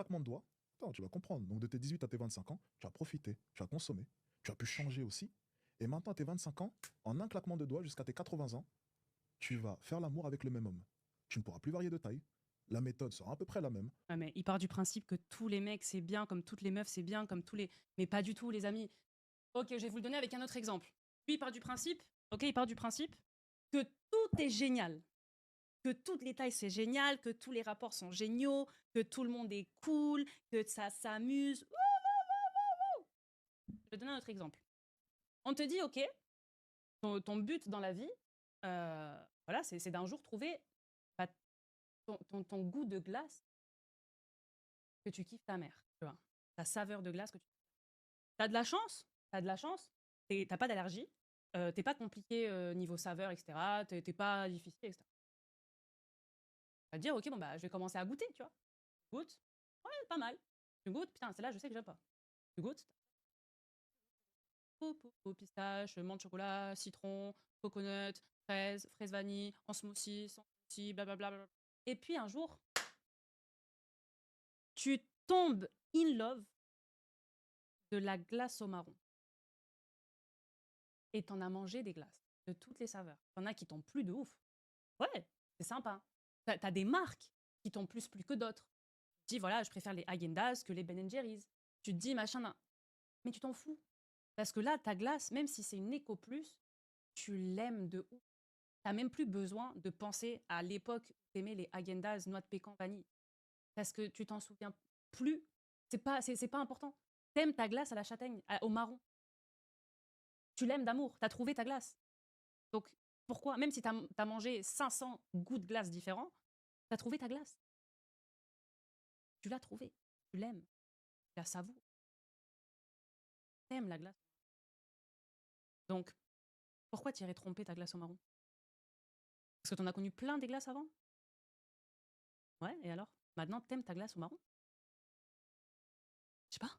claquement de doigts, attends, tu vas comprendre. Donc de tes 18 à tes 25 ans, tu as profité, tu as consommé, tu as pu changer aussi. Et maintenant, à tes 25 ans, en un claquement de doigts jusqu'à tes 80 ans, tu vas faire l'amour avec le même homme. Tu ne pourras plus varier de taille. La méthode sera à peu près la même. Ouais, mais il part du principe que tous les mecs c'est bien, comme toutes les meufs c'est bien, comme tous les. Mais pas du tout, les amis. Ok, je vais vous le donner avec un autre exemple. Lui, il part du principe, ok, il part du principe que tout est génial. Que toutes les tailles c'est génial, que tous les rapports sont géniaux, que tout le monde est cool, que ça s'amuse. Je vais donner un autre exemple. On te dit, ok, ton but dans la vie, voilà, c'est d'un jour trouver bah, ton goût de glace que tu kiffes ta mère, tu vois. Ta saveur de glace que tu T'as de la chance, t'as de la chance, t'as pas d'allergie, t'es pas compliqué niveau saveur, etc. T'es pas difficile, etc. Tu vas te dire, ok, bon, bah, je vais commencer à goûter, tu vois. Tu goûtes, ouais, pas mal. Tu goûtes, putain, celle-là, je sais que j'aime pas. Tu goûtes, pistache, menthe chocolat, citron, coconut, fraise vanille, en smoothie, sans smoothie, blablabla. Et puis un jour, tu tombes in love de la glace au marron. Et t'en as mangé des glaces, de toutes les saveurs. T'en as qui t'ont plu de ouf. Ouais, c'est sympa. T'as des marques qui t'ont plus plu que d'autres. Tu te dis, voilà, je préfère les Häagen-Dazs que les Ben Jerry's. Tu te dis, machin, mais tu t'en fous. Parce que là, ta glace, même si c'est une Eco Plus, tu l'aimes de ouf. T'as même plus besoin de penser à l'époque où t'aimais les Häagen-Dazs, noix de pécan, vanille. Parce que tu t'en souviens plus. C'est pas important. T'aimes ta glace à la châtaigne, au marron. Tu l'aimes d'amour. T'as trouvé ta glace. Donc, pourquoi, même si t'as mangé 500 goûts de glace différents, t'as trouvé ta glace. Tu l'as trouvée. Tu l'aimes. Tu la savoures. T'aimes la glace. Donc, pourquoi tu irais tromper ta glace au marron? Parce que t'en as connu plein des glaces avant? Ouais, et alors? Maintenant, t'aimes ta glace au marron? Je sais pas.